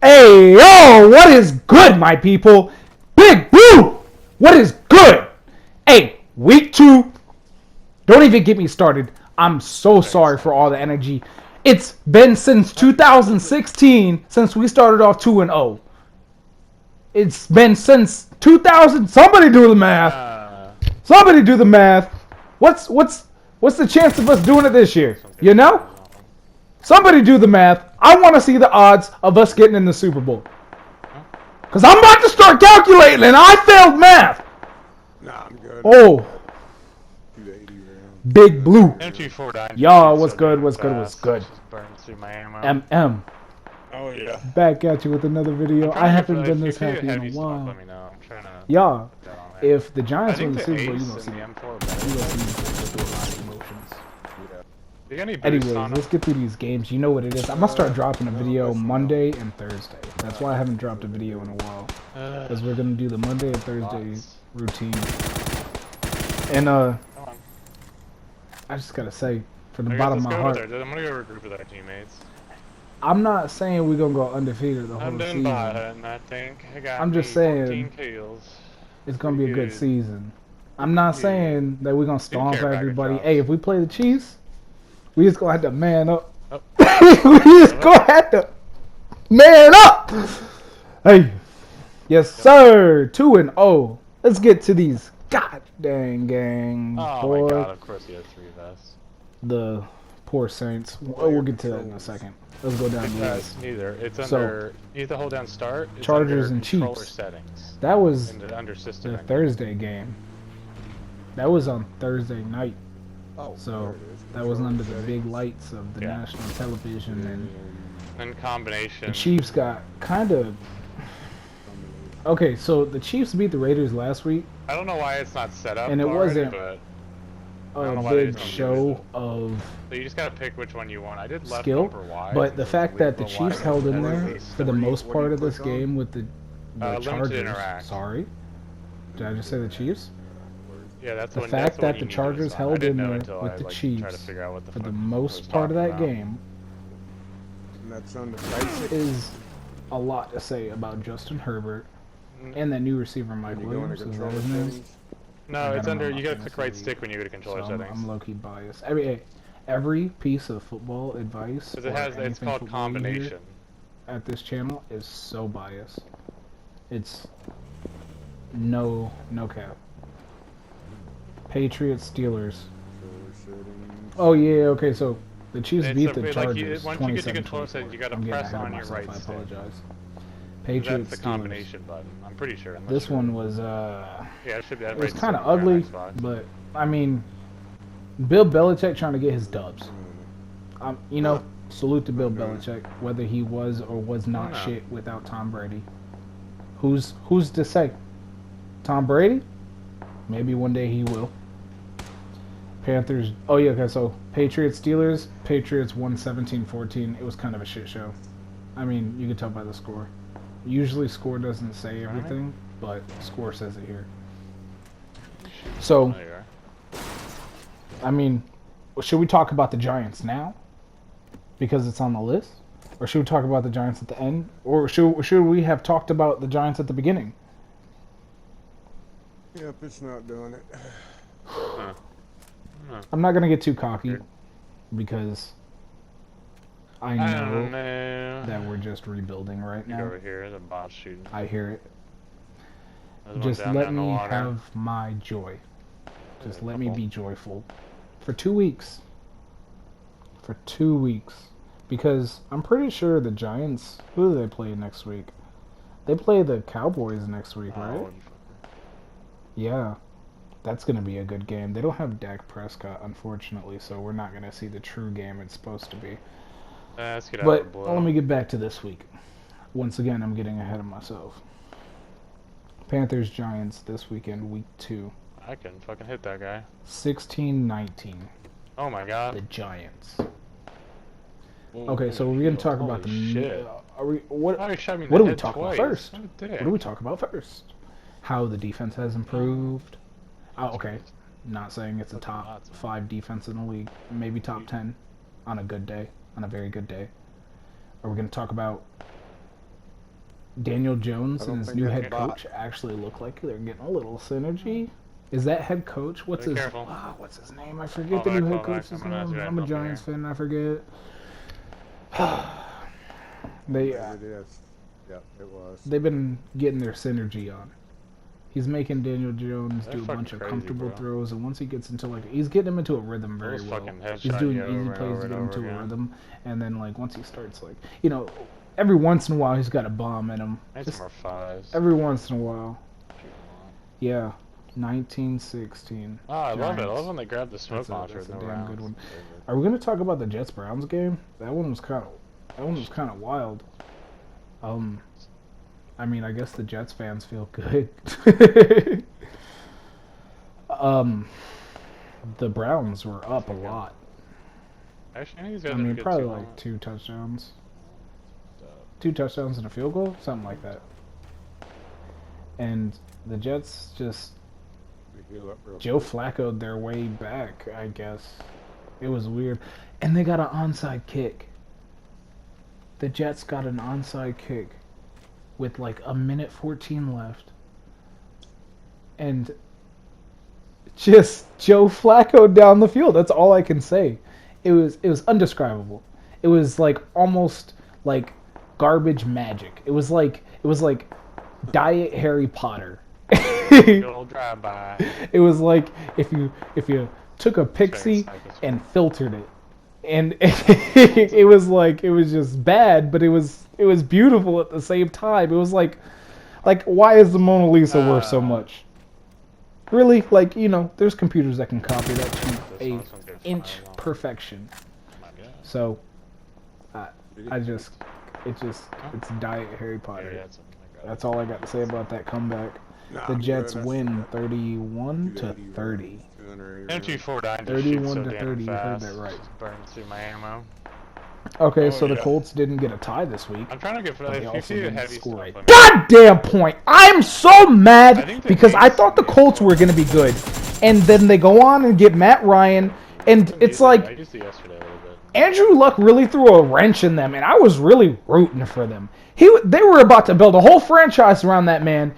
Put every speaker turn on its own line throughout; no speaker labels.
Hey, yo, what is good, my people? Big Blue, what is good? Hey, week 2, don't even get me started. I'm so sorry for all the energy. It's been since 2016 since we started off 2-0. It's been since 2000. Somebody do the math. Somebody do the math. What's the chance of us doing it this year? You know? Somebody do the math. I want to see the odds of us getting in the Super Bowl. Because I'm about to start calculating, and I failed math.
Nah, I'm good.
Oh. Big Blue. Y'all, what's good? What's good? What's good? MM.
Oh, yeah.
Back at you with another video. I haven't been this happy in a while. Y'all, if the Giants win the Super Bowl, you're going to see me. Anyways, let's get through these games. You know what it is. I'm going to start dropping a video Monday and Thursday. That's why I haven't dropped a video in a while. Because we're going to do the Monday and Thursday routine. And, I just got to say, from the bottom of my heart,
I'm going to go regroup with our teammates.
I'm not saying we're going to go undefeated the whole season.
I think.
I'm just saying it's going to be a good season. I'm not saying that we're going to stomp everybody. Hey, if we play the Chiefs, we just going to have to man up.
Oh.
We just going to have to man up. Hey. Yes, sir. 2-0. Let's get to these goddamn games.
Oh, my God. Of course he has 3 vests.
The poor Saints. We'll get to that in a second. Let's go down the list.
Neither. It's under. You have to hold down start. It's
Chargers
under
and Chiefs.
Settings.
That was
Under system.
the Thursday game. That was on Thursday night.
Oh,
So that was under the big lights of the national television,
and combination.
the Chiefs got kind of. Okay, so the Chiefs beat the Raiders last week,
I don't know why it's not set up.
and it
already,
wasn't
but
a big show of
so you just gotta pick which one you want. I did left
skill,
over wide.
but the fact that the Chiefs held in there for the most part of this game with the Chargers. Sorry, did I just say the Chiefs?
Yeah, that's
The
when,
fact that the
you
Chargers
I
held
didn't
in
know
there
until
with
I,
the
like,
Chiefs
tried to figure out what the
for the
fuck
most
I was
part of
talking
that
about.
game
And that's on the basic.
is a lot to say about Justin Herbert and that new receiver Mike
You going
Williams.
to
Is
control
that his name?
settings?
No,
I
it's
got him
under.
on my
You gotta click
fantasy
right
league.
stick when you go to controller
So
settings.
I'm low-key biased. Every piece of football advice
Because
or
it's
anything
called
football you hear
combination.
at this channel is so biased. It's no cap. Patriots, Steelers. Oh yeah, okay. So the Chiefs beat the Chargers.
Once you get to controller settings, you gotta press on your right
I
stick.
apologize.
That's
Patriots,
the
Steelers.
combination button. I'm pretty sure.
This one was
Yeah, it should be.
it was kind of ugly, but I mean, Bill Belichick trying to get his dubs. You know, salute to Bill Belichick, whether he was or was not shit without Tom Brady. Who's to say? Tom Brady? Maybe one day he will. Panthers. Oh yeah, okay. So Patriots, Steelers. Patriots won 17-14. It was kind of a shit show. I mean, you can tell by the score. Usually, score doesn't say everything, but score says it here. So, I mean, should we talk about the Giants now? Because it's on the list? Or should we talk about the Giants at the end? Or should we have talked about the Giants at the beginning?
Yep, it's not doing it.
I'm not going to get too cocky because I know that we're just rebuilding right now.
Over here, the bot shooting.
I hear it.
There's one
Just
down
let
in the
me
water.
have my joy. Just let me be joyful. For 2 weeks. For 2 weeks. Because I'm pretty sure the Giants, who do they play next week? They play the Cowboys next week, right? Yeah. That's going to be a good game. They don't have Dak Prescott, unfortunately, so we're not going to see the true game it's supposed to be.
Let's get out
But
of the
let me get back to this week. Once again, I'm getting ahead of myself. Panthers, Giants this weekend, week 2.
I can fucking hit that guy.
16-19.
Oh my God.
The Giants. Okay, so we're going to talk about the...
shit.
What
Oh, he shot me in
do
the
we
head
talk about
twice.
first?
What a
What
dick.
do we talk about first? How the defense has improved. Oh, okay. Not saying it's a top 5 defense in the league. Maybe top 10 on a good day. On a very good day. Are we going to talk about Daniel Jones
I
and
don't
his
think
new
that's
head
a bot.
coach actually look like they're getting a little synergy. Is that head coach? What's
Be
his?
careful.
What's his name? I forget
Fall
the new
back,
head
fall back.
coach's
I'm gonna
name.
ask
I'm a
you
Giants
here.
fan. I forget. They
It is. Yep, it was.
they've been getting their synergy on. He's making Daniel Jones
They're
do a bunch
fucking
of
crazy,
comfortable
bro.
throws, and once he gets into like, he's getting him into a rhythm very
Those
well.
fucking
He's
headshot
doing
you
easy
over and
plays
over
to
and
get
over
into a
again.
rhythm, and then like once he starts like, every once in a while he's got a bomb in him.
Need
Just
some more fives.
every once in a while.
If you want.
Yeah, 1916.
Oh, I love it. I
Giants.
love when they grab the smoke
That's a-
launcher
that's
with
a
no
damn
rounds.
good one.
Very good.
Are we gonna talk about the Jets Browns game? That one was kind of wild. I mean, I guess the Jets fans feel good. The Browns were up a lot.
Actually, I think these
I
guys
mean,
have a good
probably
two
like
moments.
2 touchdowns.
So,
2 touchdowns and a field goal? Something like that. And the Jets just
We heal up real
Joe
quick.
Flacco'd their way back, I guess. It was weird. And they got an onside kick. The Jets got an onside kick with like a minute 14 left. And just Joe Flacco down the field. That's all I can say. It was undescribable. It was like almost like garbage magic. It was like Diet Harry Potter.
good old drive-by.
It was like if you took a pixie and filtered it, and it was just bad, but it was beautiful at the same time. It was like why is the Mona Lisa worth so much? Really, there's computers that can copy that to
This
a
one's gonna get
inch
fired on.
perfection.
Oh my God.
So, it's Diet Harry
Yeah,
Potter.
yeah, it's something like that.
That's all I got to say about that comeback.
Nah,
The
I'm
Jets
good. I
win
still got
31 to
280
30.
rounds, 280
MT4
rounds.
dying to
31
shoot so
to
damn
30, you heard
fast.
that right.
Just burns through my ammo.
Okay,
Oh,
so the
yeah.
Colts didn't get a tie this week.
I'm trying to get for
But
that.
they
If you
also
see the
didn't
heavy
score a
stuff, let me know.
goddamn point. I'm so
I
mad
think they
because I
beat
thought the
somebody
Colts
else.
were going to be good. And then they go on and get Matt Ryan. And it's
I
like
used it yesterday a little bit.
Andrew Luck really threw a wrench in them. And I was really rooting for them. They were about to build a whole franchise around that man.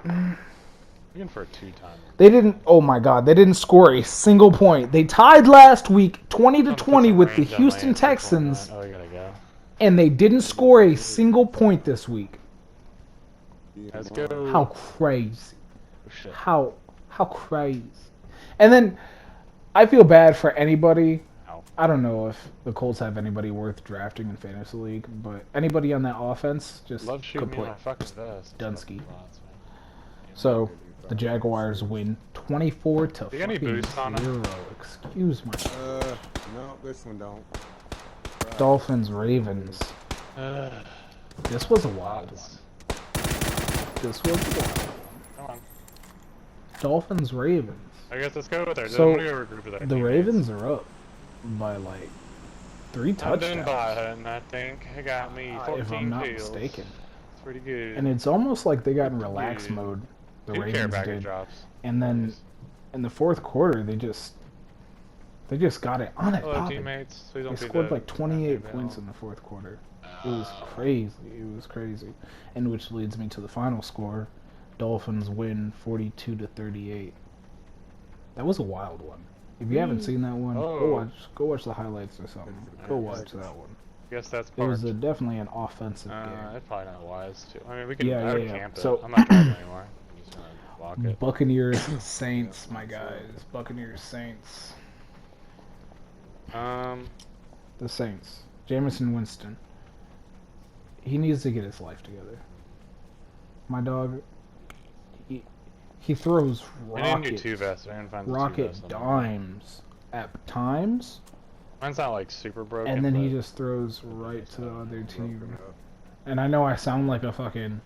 Looking for a two-time.
They didn't. Oh my God! They didn't score a single point. They tied last week, 20-20, with the Houston Texans,
Oh, you gotta go.
and they didn't score a single point this week.
Let's go.
How crazy!
Oh, shit.
How crazy! And then I feel bad for anybody.
Ow.
I don't know if the Colts have anybody worth drafting in fantasy league, but anybody on that offense just
Love shooting me in
kaput.
my fucking vest.
Dunsky.
Lots, man.
So the Jaguars win 24 to
You got any boost on 'em?
0. Excuse my.
No, this one don't.
Dolphins Ravens.
Uh,
This was a wild one. This was a wild one.
Come on.
Dolphins Ravens.
I guess let's go with there.
So,
I'm gonna go regroup with our
The
teammates.
Ravens are up by like 3
I'm done
touchdowns,
by hunting, I think. I got me 14
if I'm not
kills.
mistaken.
It's pretty good.
And it's almost like they got in relax
Dude.
mode. The
Didn't care
Ravens
about your
did.
drops.
And then in the fourth quarter, they just got it on it.
Hello,
popping.
teammates. Please
They
don't be
scored
the
like 28
goddamn
points
bell.
in the fourth quarter. It was crazy. It was crazy. And which leads me to the final score. Dolphins win 42 to 38. That was a wild one. If you haven't seen that one,
Oh.
go watch the highlights or something. Go watch that one.
Guess that's
It
part.
was definitely an offensive game.
That's probably not wise too. I mean, we can.
Yeah,
I would
yeah, yeah.
camp it.
So-
I'm not driving anymore. I'm just gonna walk it.
Buccaneers Saints, my guys. Buccaneers Saints. The Saints. Jameson Winston. He needs to get his life together. My dog. He throws
I didn't do
rocket,
two vests. I didn't find the two
rocket
vests.
dimes at times,
Mine's not like super broken.
and then he
but
just throws right to the other team. And I know I sound like a fucking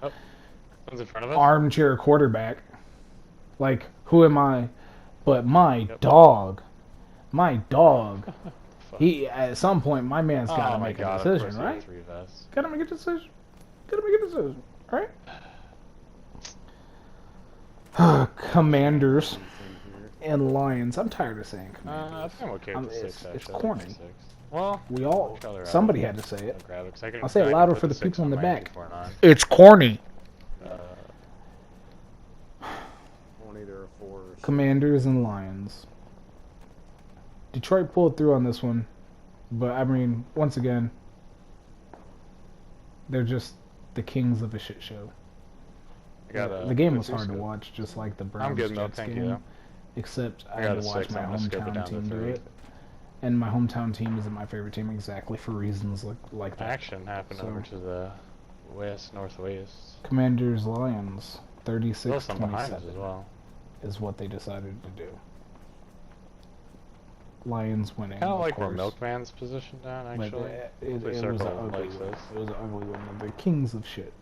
one's in front of us.
armchair quarterback. Like, who am I? But my
Yep.
dog,
Fuck.
he at some point, my man's got to
Oh my
make
God,
a
of
decision,
course he had
right?
three vests.
Gotta make a decision. Gotta make a decision, right? Commanders and Lions. I'm tired of saying
I
Commanders.
think I'm okay with the six.
It's
Actually. I like
corny.
the six. Well,
We all,
rather
somebody had to say it.
I'll grab it, 'cause I can,
I'll say
I
it
can
louder
put
for the
6
people in
on
the
my
back.
249.
It's corny.
20 to 4.
Commanders and Lions. Detroit pulled through on this one, but I mean, once again, they're just the kings of a shit show. The game was hard to watch, just like the Browns Jets game. Except I had to watch my hometown team do it, and my hometown team isn't my favorite team exactly for reasons like that.
Action happened over to the northwest.
Commanders Lions 36-27
behind us as well.
is what they decided to do. Lions winning.
Kind of like where Milkman's positioned down, actually.
It was an ugly one. It was an ugly one. The kings of shit.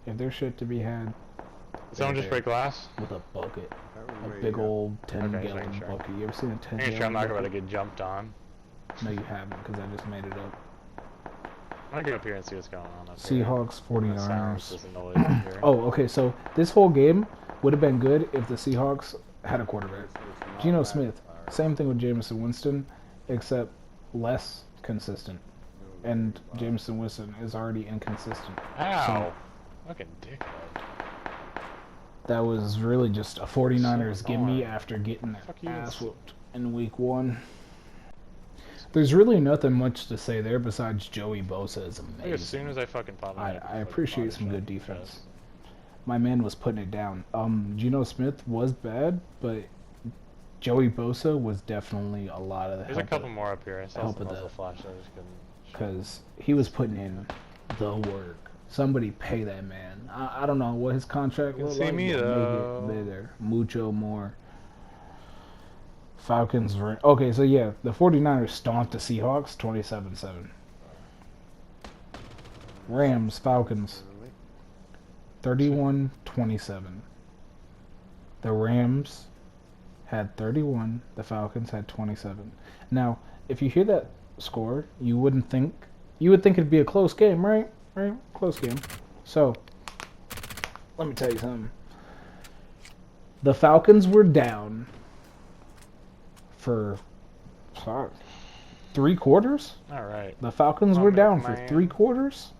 If there's shit to be had.
Did someone just break glass?
With a bucket. A big old 10-gallon bucket. You ever seen a 10-gallon bucket?
I'm not about to get jumped on.
No, you haven't, because I just made it up.
I'm gonna get up here and see what's going on up
Seahawks, 49ers.
Here.
Oh, okay, so this whole game would have been good if the Seahawks had a quarterback. Geno Smith. Same thing with Jameson Winston, except less consistent. And Jameson Winston is already inconsistent.
Ow!
So,
fucking dickhead.
That was really just a 49ers gimme after getting their ass whooped in week 1. There's really nothing much to say there besides Joey Bosa is amazing.
As soon as I fucking pop
I appreciate some good defense. My man was putting it down. Geno Smith was bad, but Joey Bosa was definitely a lot of the
There's a couple more up here. I saw some muzzle flash.
Because he was putting in the work. Somebody pay that man. I don't know what his contract was like.
Me though.
Make it better. Mucho more. Falcons were... Okay, so yeah, the 49ers stomped the Seahawks 27-7. Rams, Falcons 31-27. The Rams had 31, the Falcons had 27. Now, if you hear that score, you would think it'd be a close game, right? Right? Close game. So, let me tell you something. The Falcons were down for 3 quarters.
All right.
The Falcons were down for 3 quarters.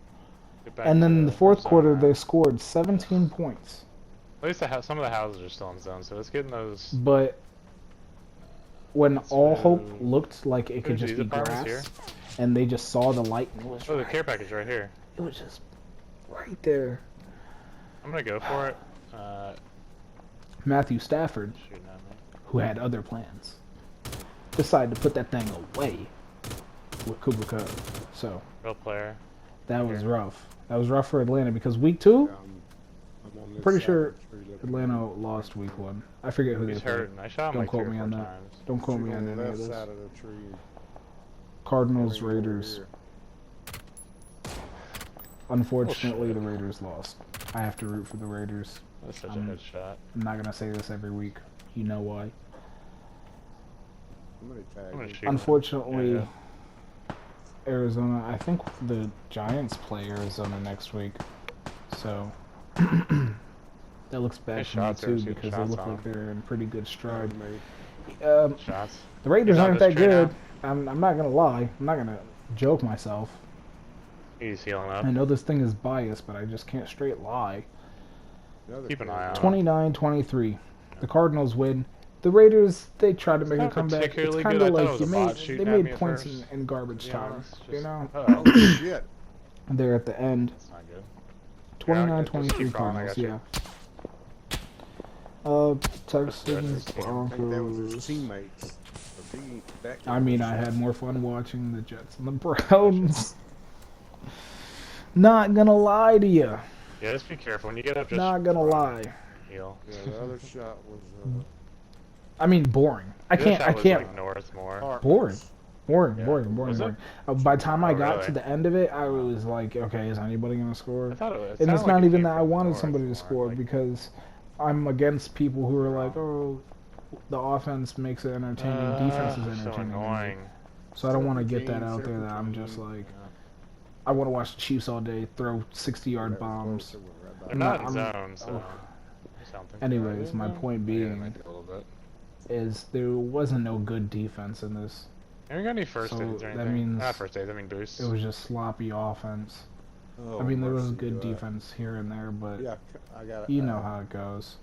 And then in the 4th quarter, they scored 17 points.
At least some of the houses are still in zone, so let's get in those.
But when all hope looked like it could just be grass, and they just saw the light, and it was
the care package right here.
It was just right there.
I'm gonna go for it.
Matthew Stafford, who had other plans, decided to put that thing away with Cooper Kupp. So
real player.
That was rough. That was rough for Atlanta because week 2, pretty sure Atlanta lost week 1. I forget who they played. Don't quote me on that. Don't quote me on any of this. Cardinals, Raiders. Unfortunately, the Raiders lost. I have to root for the Raiders.
That's such a good shot.
I'm not gonna say this every week. You know why. Unfortunately, Arizona. I think the Giants play Arizona next week, so that looks bad for me too because they look like they're in pretty good stride. The Raiders aren't that good. I'm not gonna lie. I'm not gonna joke myself.
He's healing up.
I know this thing is biased, but I just can't straight lie.
Keep an eye on
29-23. The Cardinals win. The Raiders, they tried to make a comeback. It's kind of like they made points in garbage time. You know?
Oh, shit.
They're at the end.
That's not good.
29-23 Cardinals, yeah. Texans, Broncos. I mean, I had more fun watching the Jets and the Browns. Not gonna lie to you.
Yeah, just be careful when you get up. Just
not gonna lie.
Yeah, the other shot was.
I mean, boring. I can't.
Like north more.
Boring. By the time I got to the end of it, I was like, okay, is anybody gonna score? And it's not even that I wanted somebody to score because I'm against people who are like, oh, the offense makes it entertaining, defense is entertaining. So I don't want to get that out there that I'm just like, I want to watch the Chiefs all day, throw 60-yard bombs.
They're not in zone, so.
Anyways, my point being is there wasn't no good defense in this.
Have you got any first
So
aids or
that
anything?
means
Not first aids, I mean boosts.
it was just sloppy offense.
Oh,
I mean, there was
mercy,
good defense here and there, but
Yeah, I got.
you know how it goes.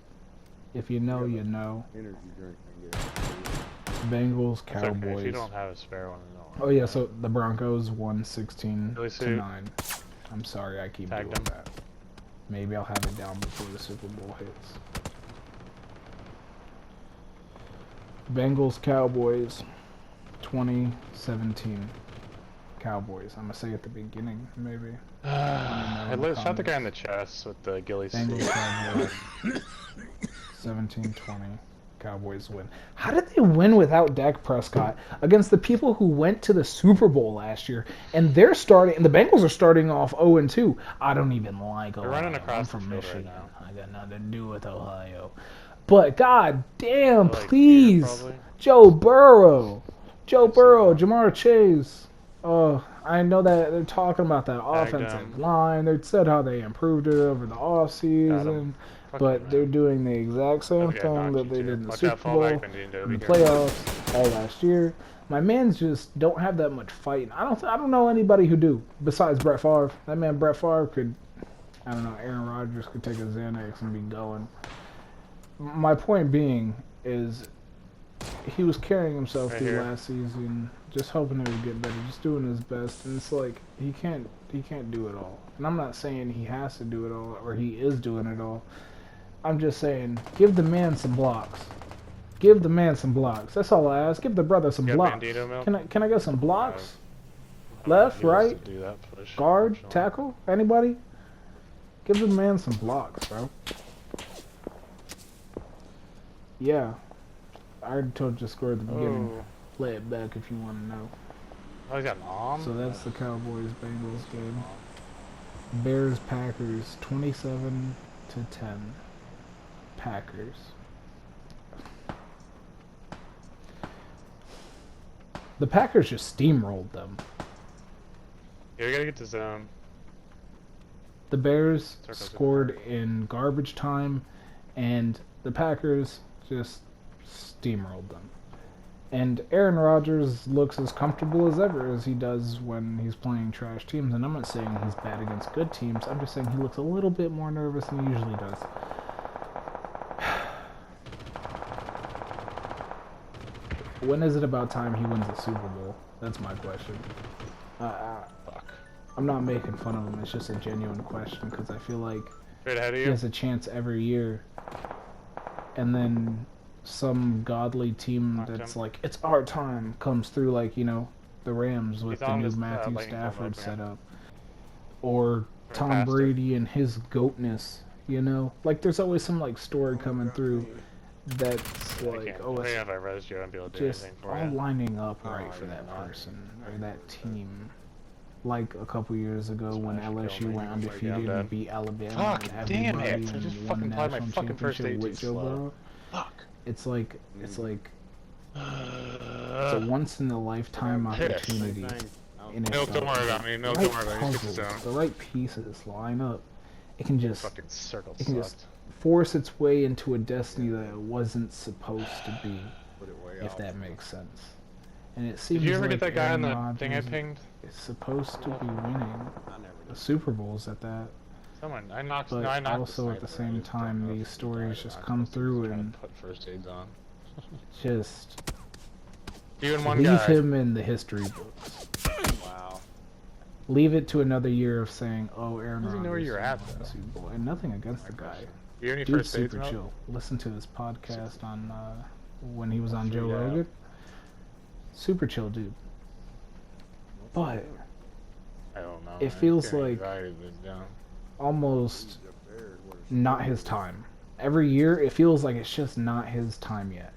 If you know, you know.
Energy drink I can get.
Bengals,
That's okay, if
Cowboys.
you don't have a spare one,
Oh yeah, so the Broncos won 16
Really
to
suit.
9. I'm sorry, I keep
Tagged
doing
them.
that. Maybe I'll have it down before the Super Bowl hits. Bengals, Cowboys, 2017. Cowboys. I'm gonna say at the beginning, maybe.
I shot the guy in the chest with the ghillie
Bengals,
suit.
Cowboys, 17-20. Cowboys win. How did they win without Dak Prescott against the people who went to the Super Bowl last year? And they're starting, and the Bengals are starting off 0-2. I don't even like Ohio.
They're running
I'm
across
from
the field
Michigan.
right now.
I got nothing to do with Ohio. But god damn,
They're, like,
please,
here, probably.
Joe Burrow, Jamar Chase. Oh, I know that they're talking about that offensive line. They said how they improved it over the offseason. But they're doing the exact same thing that they did in the Super Bowl, in the playoffs, all last year. My mans just don't have that much fighting. I don't know anybody who do besides Brett Favre. That man Brett Favre could, I don't know, Aaron Rodgers could take a Xanax and be going. My point being is he was carrying himself through last season, just hoping it would get better, just doing his best, and it's like he can't do it all. And I'm not saying he has to do it all or he is doing it all. I'm just saying, give the man some blocks. Give the man some blocks. That's all I ask. Give the brother some blocks. Can I get some blocks? Left, right, guard, tackle, anybody? Give the man some blocks, bro. Yeah. I already told you to score at the beginning. Play it back if you want to know.
Oh, he's got an arm?
So that's the Cowboys-Bengals game. Bears-Packers, 27-10. Packers. The Packers just steamrolled them.
Yeah, we gotta get to zone.
The Bears scored in garbage time, and the Packers just steamrolled them. And Aaron Rodgers looks as comfortable as ever as he does when he's playing trash teams. And I'm not saying he's bad against good teams. I'm just saying he looks a little bit more nervous than he usually does. When is it about time he wins the Super Bowl? That's my question. I'm not making fun of him. It's just a genuine question because I feel like he has a chance every year. And then some godly team that's like, it's our time, comes through, like, you know, the Rams with the new Matthew Stafford setup. Or Tom Brady and his goatness, you know? Like, there's always some, like, story coming through that's like, oh, it's just all lining up right for that person or that team. Like a couple years ago when LSU went undefeated and beat Alabama and everybody and won the national championship with Joe Burrow. It's like it's a once in a lifetime opportunity. And it's
don't worry about me. No, don't worry about me.
The right pieces line up. It can just
just
force its way into a destiny that it wasn't supposed to be, if that makes sense. And it seems
Did you ever
like
get that guy on the
Rodgers
thing I pinged?
is supposed to be winning the Super Bowls at that.
Someone, I knocked.
But
No, I knocked
also at the same time, these stories just come through and
put first aids on.
just
You and one
leave
guy.
him in the history books.
Wow.
Leave it to another year of saying, "Oh, Aaron
Does he
Rodgers
know where you're at,
won the
though?
Super Bowl," and nothing against the guy.
You any
Dude's
first aids?
super chill. Listen to his podcast on when he was on Joe Rogan. Super chill dude. But
I don't know.
it feels like almost not his time. Every year, it feels like it's just not his time yet.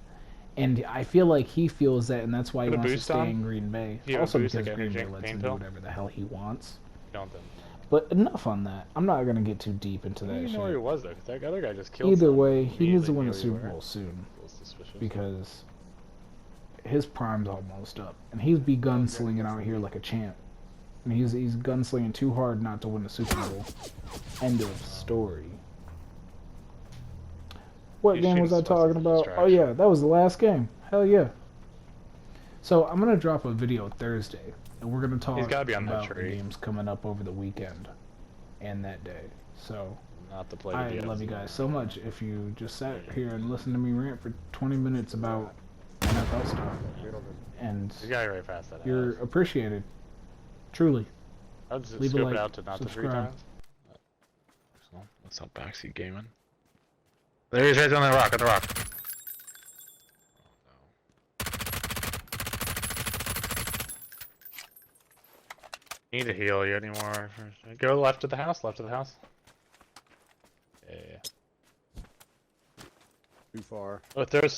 And I feel like he feels that, and that's why he wants to stay in Green Bay. Also because Green Bay lets him do whatever the hell he wants. But enough on that. I'm not going to get too deep into that shit.
You know where he was, though, 'cause that other guy just killed
Either
someone.
way, he needs to win the Super Bowl soon.
Suspicious.
Because his prime's almost up. And he's be gunslinging out here like a champ. And he's gunslinging too hard not to win the Super Bowl. End of story. What game was I talking about? Oh yeah, that was the last game. Hell yeah. So I'm gonna drop a video Thursday, and we're gonna talk
He's gotta be on that
about the
tree.
games coming up over the weekend, and that day. So
Not to play
I
the
love you guys so much. If you just sat here and listened to me rant for 20 minutes about NFL stuff, and
He's gotta be right past that.
you're appreciated, truly.
I'll just
Leave a
scope
like,
it out to not the 3
subscribe.
times. So, what's up, backseat gaming? There he is, right on the rock, at the rock. Need to heal you anymore. Go left of the house, left of the house. Yeah.
Too far.
Oh, throw a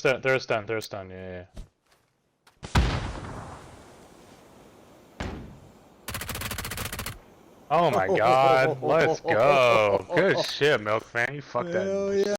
stun, yeah. Oh my god, let's go. Good shit, Milkman. You fucked that.
Hell yeah.